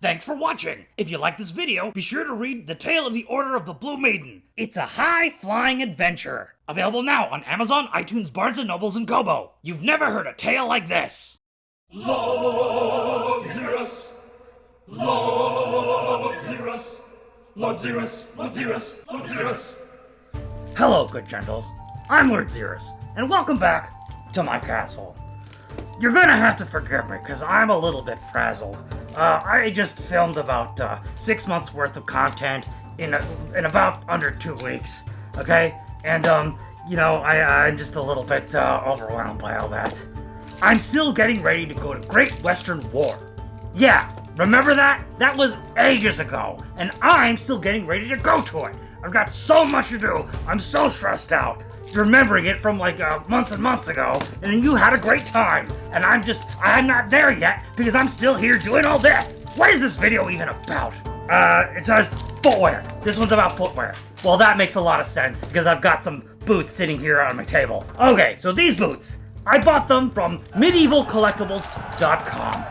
Thanks for watching! If you like this video, be sure to read The Tale of the Order of the Blue Maiden. It's a high-flying adventure. Available now on Amazon, iTunes, Barnes & Nobles, and Kobo. You've never heard a tale like this. Lord Xerus, Lord Xerus, Lord Xerus, Lord Xerus, Lord Xerus. Hello, good gentles. I'm Lord Xerus, and welcome back to my castle. You're gonna have to forgive me, because I'm a little bit frazzled. I just filmed about 6 months worth of content in about under 2 weeks, okay? And, I'm just a little bit overwhelmed by all that. I'm still getting ready to go to Great Western War. Yeah, remember that? That was ages ago, and I'm still getting ready to go to it. I've got so much to do. I'm so stressed out. Remembering it from like months and months ago, and you had a great time, and I'm not there yet because I'm still here doing all this. What is this video even about? It says footwear. This one's about footwear. Well, that makes a lot of sense because I've got some boots sitting here on my table. Okay, so these boots, I bought them from medievalcollectibles.com.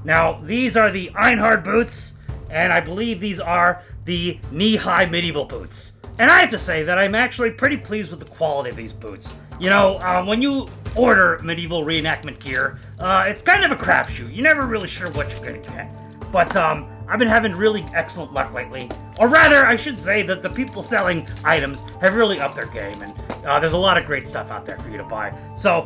Now, these are the Einhard boots, and I believe these are the knee-high medieval boots. And I have to say that I'm actually pretty pleased with the quality of these boots. You know, when you order medieval reenactment gear, it's kind of a crapshoot. You're never really sure what you're gonna get. But I've been having really excellent luck lately. Or rather, I should say that the people selling items have really upped their game, and there's a lot of great stuff out there for you to buy. So,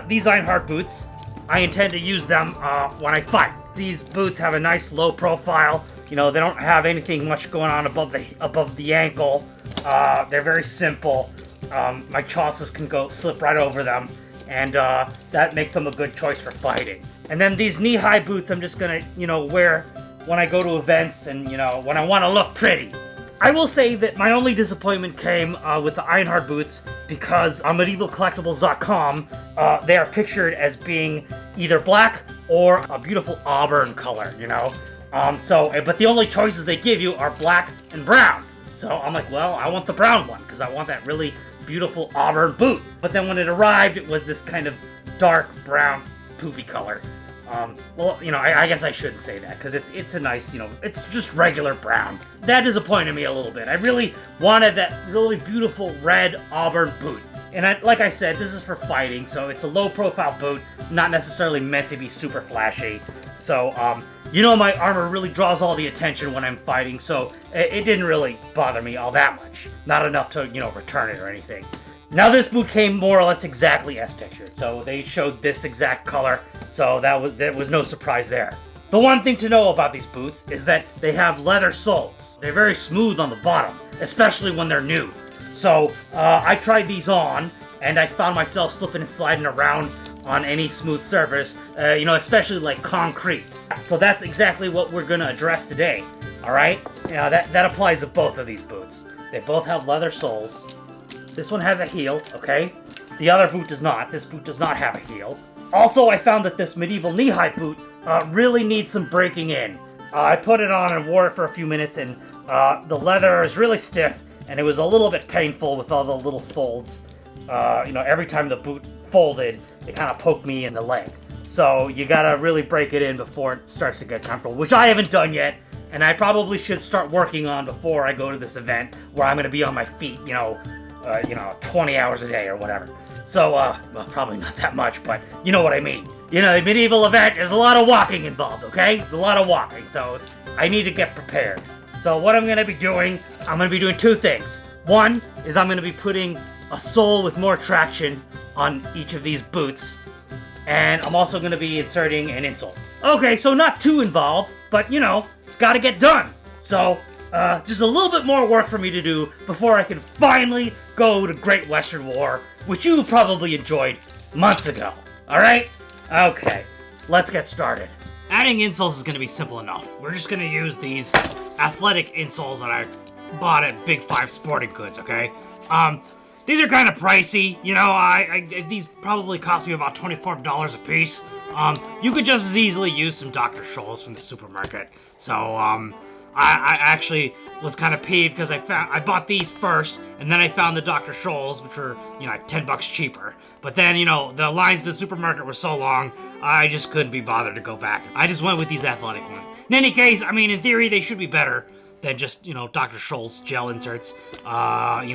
these Einhard boots, I intend to use them when I fight. These boots have a nice low profile. You know, they don't have anything much going on above the ankle. They're very simple. My chausses can slip right over them, and that makes them a good choice for fighting. And then these knee-high boots I'm just gonna, wear when I go to events and, when I want to look pretty. I will say that my only disappointment came with the Einhard boots because on medievalcollectibles.com, they are pictured as being either black or a beautiful auburn color, but the only choices they give you are black and brown. So I'm like, well, I want the brown one, because I want that really beautiful auburn boot. But then when it arrived, it was this kind of dark brown, poopy color. I guess I shouldn't say that, because it's a nice, it's just regular brown. That disappointed me a little bit. I really wanted that really beautiful red auburn boot. And like I said, this is for fighting, so it's a low-profile boot, not necessarily meant to be super flashy. So, my armor really draws all the attention when I'm fighting, so it didn't really bother me all that much. Not enough to, return it or anything. Now, this boot came more or less exactly as pictured, so they showed this exact color, so there was no surprise there. The one thing to know about these boots is that they have leather soles. They're very smooth on the bottom, especially when they're new. So, I tried these on, and I found myself slipping and sliding around on any smooth surface, especially like concrete. So that's exactly what we're gonna address today, alright? That applies to both of these boots. They both have leather soles. This one has a heel, okay? The other boot does not. This boot does not have a heel. Also, I found that this medieval knee-high boot really needs some breaking in. I put it on and wore it for a few minutes, and the leather is really stiff, and it was a little bit painful with all the little folds. Every time the boot folded, it kind of poked me in the leg. So you gotta really break it in before it starts to get comfortable, which I haven't done yet, and I probably should start working on before I go to this event where I'm gonna be on my feet, 20 hours a day or whatever. So, probably not that much, but you know what I mean. The medieval event, there's a lot of walking involved, okay? There's a lot of walking, so I need to get prepared. So what I'm gonna be doing, I'm gonna be doing two things. One is I'm gonna be putting a sole with more traction on each of these boots, and I'm also going to be inserting an insole. Okay, so not too involved, but gotta get done. So, just a little bit more work for me to do before I can finally go to Great Western War, which you probably enjoyed months ago. Alright? Okay, let's get started. Adding insoles is going to be simple enough. We're just going to use these athletic insoles that I bought at Big 5 Sporting Goods, okay? These are kind of pricey, these probably cost me about $24 a piece. You could just as easily use some Dr. Scholl's from the supermarket. So, I actually was kind of peeved because I bought these first, and then I found the Dr. Scholl's, which were, you know, like $10 cheaper. But then, you know, the lines at the supermarket were so long, I just couldn't be bothered to go back. I just went with these athletic ones. In any case, I mean, in theory, they should be better than just, you know, Dr. Scholl's gel inserts. You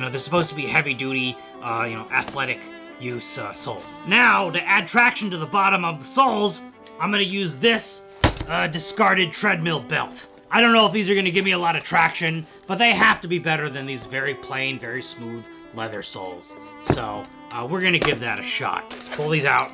know, they're supposed to be heavy-duty, you know, athletic use soles. Now, to add traction to the bottom of the soles, I'm gonna use this discarded Treadmill Belt. I don't know if these are gonna give me a lot of traction, but they have to be better than these very plain, very smooth leather soles. So, we're gonna give that a shot. Let's pull these out.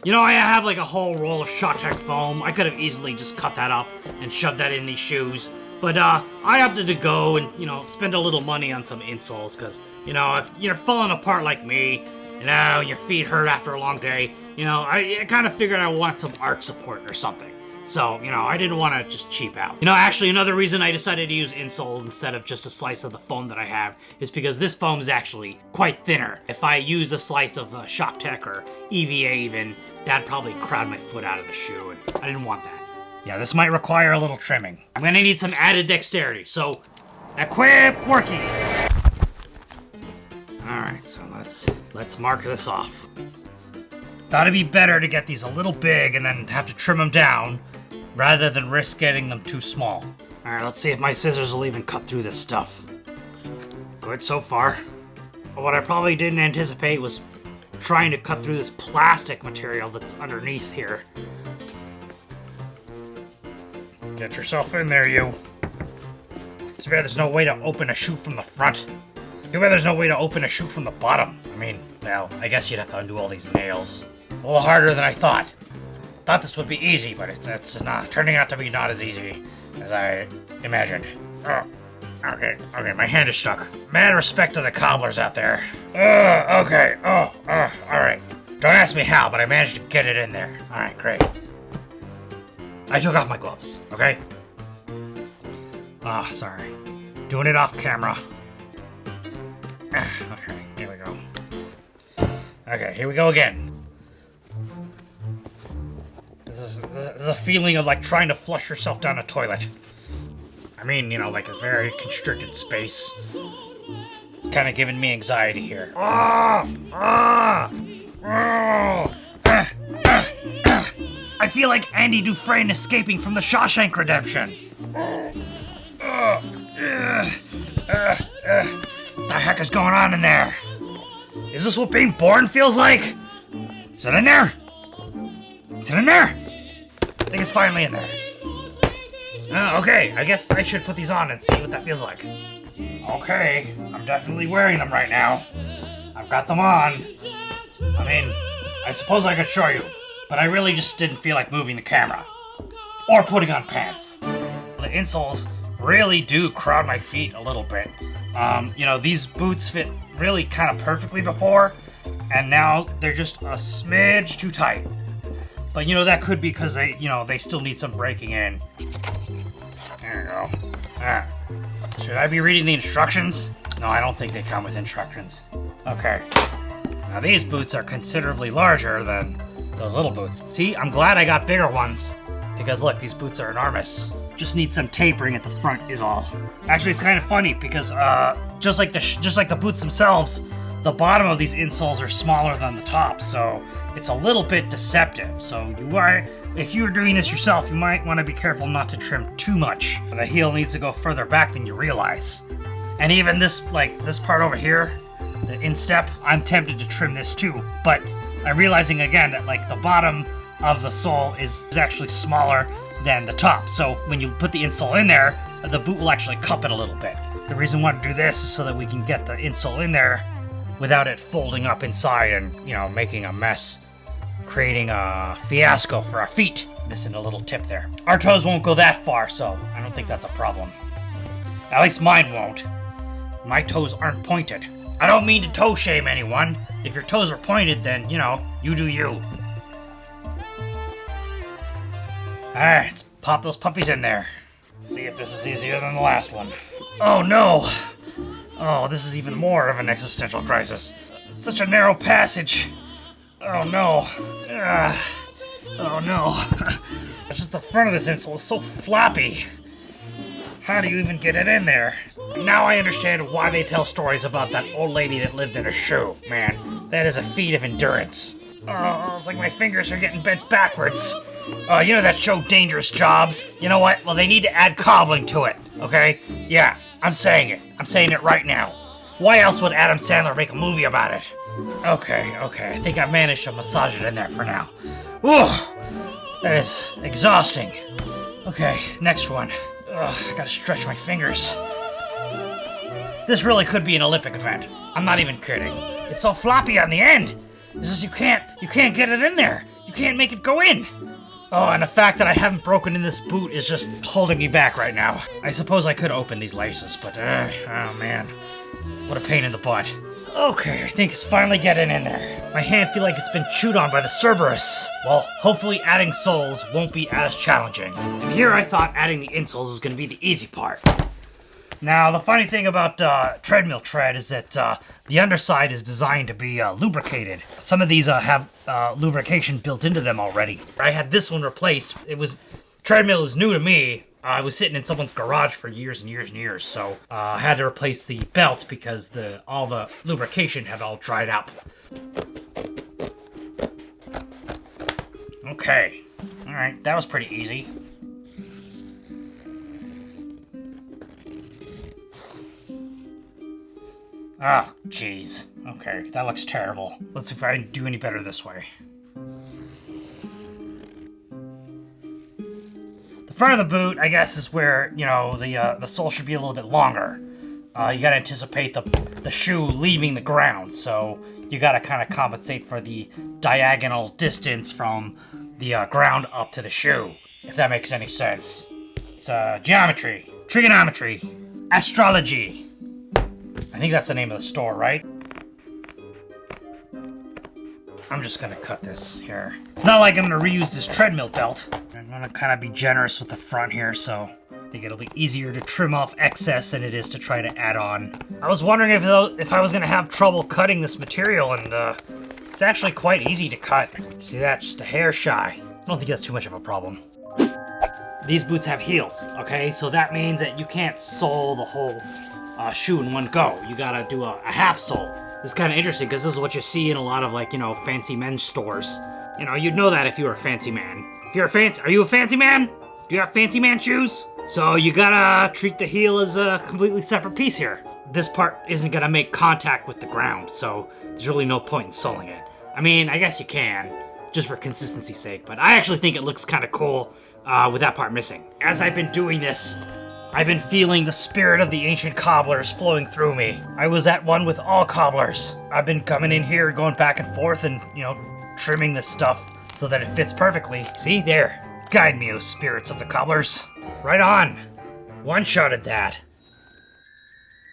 You know, I have like a whole roll of Shock-Tech foam. I could have easily just cut that up and shoved that in these shoes. But I opted to go and, you know, spend a little money on some insoles. Because, you know, if you're falling apart like me, you know, your feet hurt after a long day, you know, I kind of figured I want some arch support or something. So, you know, I didn't want to just cheap out. You know, actually, another reason I decided to use insoles instead of just a slice of the foam that I have is because this foam is actually quite thinner. If I use a slice of Shock-Tech or EVA even, that'd probably crowd my foot out of the shoe, and I didn't want that. Yeah, this might require a little trimming. I'm gonna need some added dexterity, so equip workies! Alright, so let's mark this off. Thought it'd be better to get these a little big and then have to trim them down, rather than risk getting them too small. Alright, let's see if my scissors will even cut through this stuff. Good so far. But what I probably didn't anticipate was trying to cut through this plastic material that's underneath here. Get yourself in there, you. Too bad there's no way to open a chute from the front. Too bad there's no way to open a chute from the bottom. I mean, well, I guess you'd have to undo all these nails. A little harder than I thought. Thought this would be easy, but it's not turning out to be not as easy as I imagined. Oh, okay, my hand is stuck. Mad respect to the cobblers out there. Okay, alright. Don't ask me how, but I managed to get it in there. Alright, great. I took off my gloves, okay? Sorry. Doing it off camera. Okay, here we go. Okay, here we go again. This is a feeling of like trying to flush yourself down a toilet. I mean, you know, like a very constricted space. Kind of giving me anxiety here. I feel like Andy Dufresne escaping from the Shawshank Redemption. What the heck is going on in there? Is this what being born feels like? Is it in there? Is it in there? I think it's finally in there. Okay, I guess I should put these on and see what that feels like. Okay, I'm definitely wearing them right now. I've got them on. I mean, I suppose I could show you, but I really just didn't feel like moving the camera. Or putting on pants. The insoles really do crowd my feet a little bit. You know, these boots fit really kind of perfectly before, and now they're just a smidge too tight. But you know, that could be because they still need some breaking in. There you go. Should I be reading the instructions? No, I don't think they come with instructions. Okay. Now these boots are considerably larger than those little boots. See, I'm glad I got bigger ones. Because look, these boots are enormous. Just need some tapering at the front is all. Actually, it's kind of funny because just like the boots themselves, the bottom of these insoles are smaller than the top, so it's a little bit deceptive. So if you're doing this yourself, you might want to be careful not to trim too much. The heel needs to go further back than you realize. And even this part over here, the instep, I'm tempted to trim this too, but I'm realizing again that like the bottom of the sole is actually smaller than the top. So when you put the insole in there, the boot will actually cup it a little bit. The reason we want to do this is so that we can get the insole in there without it folding up inside and, you know, making a mess, creating a fiasco for our feet. Missing a little tip there. Our toes won't go that far, so I don't think that's a problem. At least mine won't. My toes aren't pointed. I don't mean to toe shame anyone. If your toes are pointed, then, you know, you do you. Alright, let's pop those puppies in there. Let's see if this is easier than the last one. Oh no! Oh, this is even more of an existential crisis. Such a narrow passage. Oh no. Oh no. It's just the front of this insole is so floppy. How do you even get it in there? Now I understand why they tell stories about that old lady that lived in a shoe. Man, that is a feat of endurance. Oh, it's like my fingers are getting bent backwards. You know that show Dangerous Jobs? You know what? Well, they need to add cobbling to it, okay? Yeah, I'm saying it. I'm saying it right now. Why else would Adam Sandler make a movie about it? Okay. I think I've managed to massage it in there for now. Whew, that is exhausting. Okay, next one. Ugh, I gotta stretch my fingers. This really could be an Olympic event. I'm not even kidding. It's so floppy on the end. It's just you can't get it in there. You can't make it go in. Oh, and the fact that I haven't broken in this boot is just holding me back right now. I suppose I could open these laces, but oh man. What a pain in the butt. Okay, I think it's finally getting in there. My hand feels like it's been chewed on by the Cerberus. Well, hopefully adding soles won't be as challenging. And here I thought adding the insoles was going to be the easy part. Now, the funny thing about treadmill tread is that the underside is designed to be lubricated. Some of these have lubrication built into them already. I had this one replaced. Treadmill is new to me. I was sitting in someone's garage for years and years and years, so I had to replace the belt because all the lubrication had all dried up. Okay. Alright, that was pretty easy. Oh, jeez. Okay, that looks terrible. Let's see if I can do any better this way. The front of the boot, I guess, is where, you know, the sole should be a little bit longer. You gotta anticipate the shoe leaving the ground, so you gotta kind of compensate for the diagonal distance from the ground up to the shoe, if that makes any sense. It's geometry, trigonometry, astrology. I think that's the name of the store, right? I'm just gonna cut this here. It's not like I'm gonna reuse this treadmill belt. I'm gonna kind of be generous with the front here, so I think it'll be easier to trim off excess than it is to try to add on. I was wondering if I was gonna have trouble cutting this material, and it's actually quite easy to cut. See that? Just a hair shy. I don't think that's too much of a problem. These boots have heels, okay? So that means that you can't sole the whole shoe in one go. You gotta do a half sole. This is kind of interesting because this is what you see in a lot of, like, you know, fancy men's stores. You know, you'd know that if you were a fancy man. Are you a fancy man? Do you have fancy man shoes? So you gotta treat the heel as a completely separate piece here. This part isn't gonna make contact with the ground, so there's really no point in soling it. I mean, I guess you can, just for consistency's sake, but I actually think it looks kind of cool with that part missing. As I've been doing this, I've been feeling the spirit of the ancient cobblers flowing through me. I was at one with all cobblers. I've been coming in here, going back and forth, and, you know, trimming this stuff so that it fits perfectly. See, there. Guide me, O spirits of the cobblers. Right on. One-shotted that.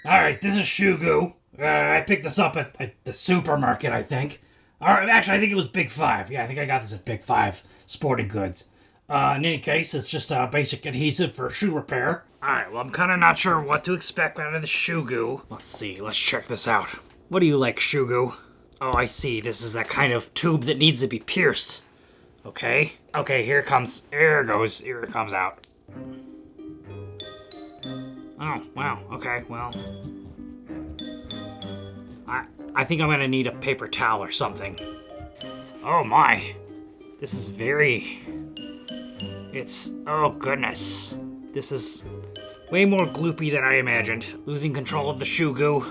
Alright, this is shoe goo. I picked this up at the supermarket, I think. Alright, actually, I think it was Big 5. Yeah, I think I got this at Big 5 Sporting Goods. In any case, it's just a basic adhesive for shoe repair. Alright, well, I'm kind of not sure what to expect out of the shoe goo. Let's see, let's check this out. What do you like, shoe goo? Oh, I see. This is that kind of tube that needs to be pierced. Okay. Okay, here it comes. Here it goes. Here it comes out. Oh, wow. Okay, well. I think I'm gonna need a paper towel or something. Oh my. This is very... oh goodness. This is way more gloopy than I imagined. Losing control of the shoe goo.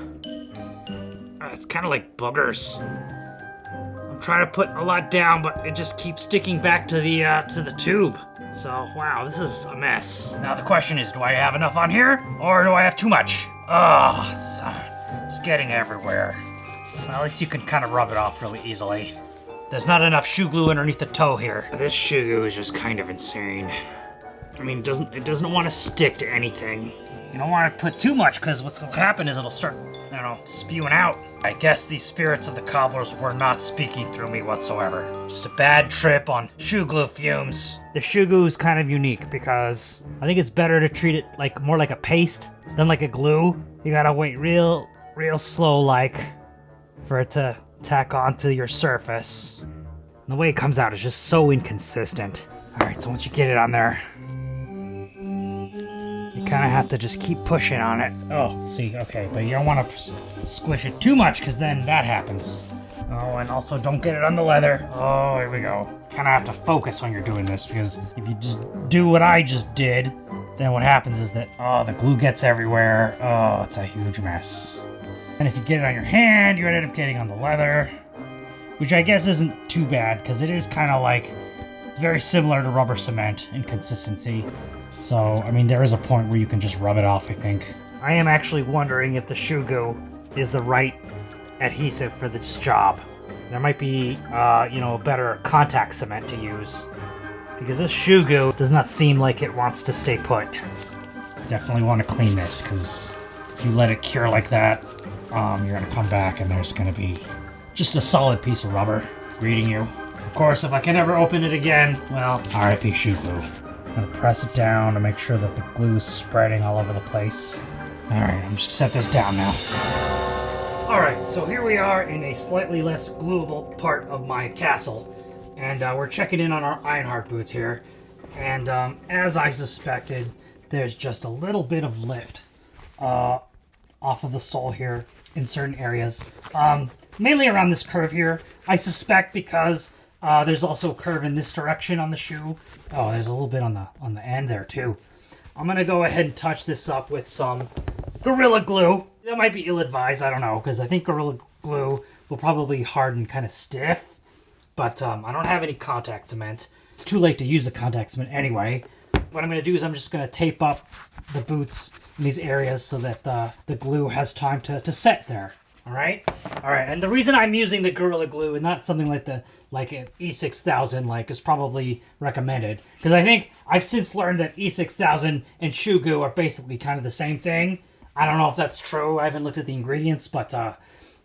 It's kind of like boogers. I'm trying to put a lot down, but it just keeps sticking back to the tube. So, wow, this is a mess. Now the question is, do I have enough on here, or do I have too much? Oh, it's getting everywhere. Well, at least you can kind of rub it off really easily. There's not enough shoe glue underneath the toe here. This shoe glue is just kind of insane. I mean, it doesn't want to stick to anything. You don't want to put too much, because what's going to happen is it'll start, I don't know, spewing out. I guess these spirits of the cobblers were not speaking through me whatsoever. Just a bad trip on shoe glue fumes. The shoe glue is kind of unique because I think it's better to treat it like more like a paste than like a glue. You gotta wait real slow like for it to tack onto your surface. And the way it comes out is just so inconsistent. Alright, so once you get it on there, you kind of have to just keep pushing on it. Oh, see, okay, but you don't want to squish it too much because then that happens. Oh, and also don't get it on the leather. Oh, here we go. Kind of have to focus when you're doing this because if you just do what I just did, then what happens is that, oh, the glue gets everywhere. Oh, it's a huge mess. And if you get it on your hand, you end up getting on the leather, which I guess isn't too bad because it is kind of like, it's very similar to rubber cement in consistency. So, I mean, there is a point where you can just rub it off, I think. I am actually wondering if the shoe glue is the right adhesive for this job. There might be, a better contact cement to use. Because this shoe glue does not seem like it wants to stay put. Definitely want to clean this, because if you let it cure like that, you're going to come back and there's going to be just a solid piece of rubber greeting you. Of course, if I can ever open it again, well, RIP shoe glue. I'm going to press it down to make sure that the glue is spreading all over the place. Alright, I'm just set this down now. Alright, so here we are in a slightly less glueable part of my castle. And we're checking in on our Ironheart boots here. And as I suspected, there's just a little bit of lift off of the sole here in certain areas. Mainly around this curve here. I suspect because there's also a curve in this direction on the shoe. Oh, there's a little bit on the end there too. I'm gonna go ahead and touch this up with some Gorilla Glue. That might be ill-advised, I don't know, because I think Gorilla Glue will probably harden kind of stiff. But I don't have any contact cement. It's too late to use the contact cement anyway. What I'm gonna do is I'm just gonna tape up the boots in these areas so that the glue has time to set there. All right, and the reason I'm using the Gorilla Glue and not something like an E6000 is probably recommended, because I think I've since learned that E6000 and shoe glue are basically kind of the same thing. I don't know if that's true. I haven't looked at the ingredients, but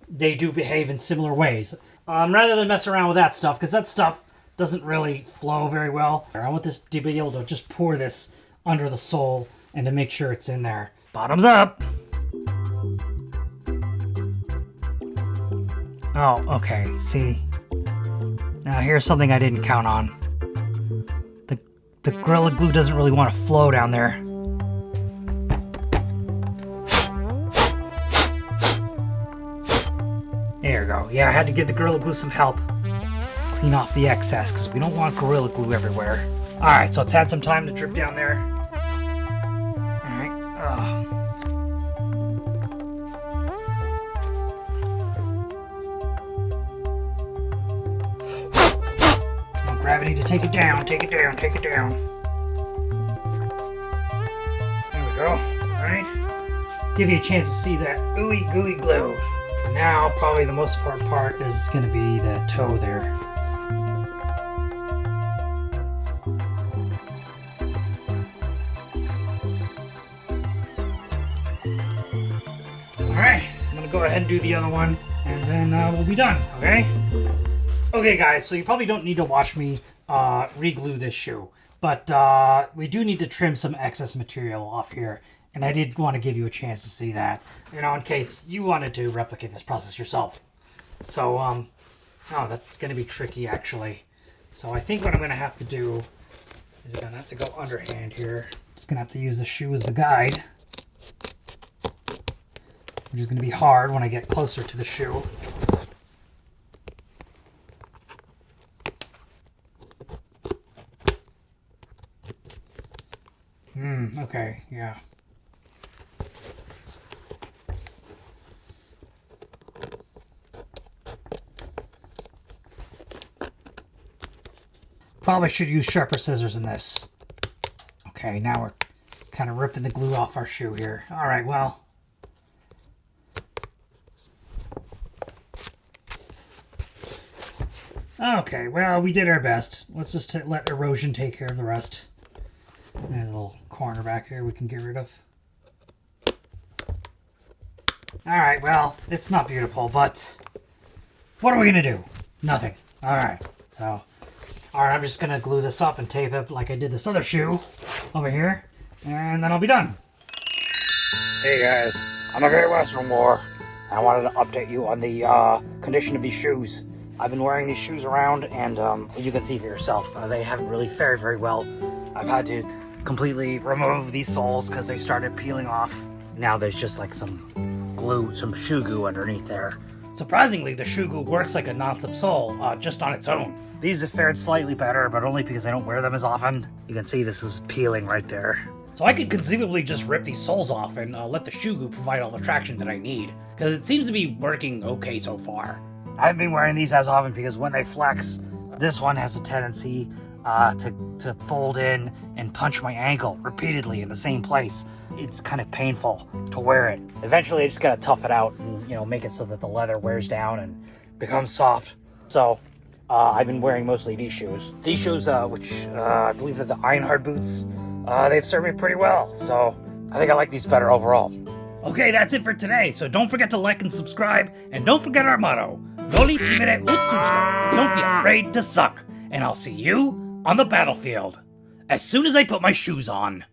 they do behave in similar ways. Rather than mess around with that stuff, because that stuff doesn't really flow very well. I want this to be able to just pour this under the sole and to make sure it's in there. Bottoms up. Oh, okay, see. Now here's something I didn't count on. The Gorilla Glue doesn't really want to flow down there. There you go. Yeah, I had to give the Gorilla Glue some help. Clean off the excess, because we don't want Gorilla Glue everywhere. Alright, so it's had some time to drip down there. Alright. Gravity to take it down, take it down, take it down. There we go. Alright. Give you a chance to see that ooey gooey glue. And now, probably the most important part is going to be the toe there. Alright, I'm going to go ahead and do the other one, and then we'll be done, okay? Okay guys, so you probably don't need to watch me re-glue this shoe, but we do need to trim some excess material off here, and I did want to give you a chance to see that, in case you wanted to replicate this process yourself. So, oh, that's going to be tricky actually. So I think what I'm going to have to do is I'm going to have to go underhand here. Just going to have to use the shoe as the guide, which is going to be hard when I get closer to the shoe. Okay, yeah. Probably should use sharper scissors in this. Okay, now we're kind of ripping the glue off our shoe here. All right, well. Okay, well, we did our best. Let's just let erosion take care of the rest. There's a little corner back here we can get rid of. Alright, well, it's not beautiful, but what are we going to do? Nothing. Alright, so, alright, I'm just going to glue this up and tape it like I did this other shoe over here, and then I'll be done. Hey guys, I'm a Great Western War, and I wanted to update you on the condition of these shoes. I've been wearing these shoes around, and you can see for yourself, they haven't really fared very well. I've had to completely remove these soles because they started peeling off. Now there's just like some glue, some shoe goo underneath there. Surprisingly, the shoe goo works like a non-slip sole, just on its own. These have fared slightly better, but only because I don't wear them as often. You can see this is peeling right there. So I could conceivably just rip these soles off and let the shoe goo provide all the traction that I need, because it seems to be working okay so far. I haven't been wearing these as often because when they flex, this one has a tendency to fold in and punch my ankle repeatedly in the same place. It's kind of painful to wear it. Eventually I just gotta tough it out and, you know, make it so that the leather wears down and becomes soft. So I've been wearing mostly these shoes. These shoes, which I believe are the Ironhard boots, they've served me pretty well. So I think I like these better overall. Okay, that's it for today. So don't forget to like and subscribe, and don't forget our motto: Noli timere ut sucere. Don't be afraid to suck. And I'll see you on the battlefield as soon as I put my shoes on.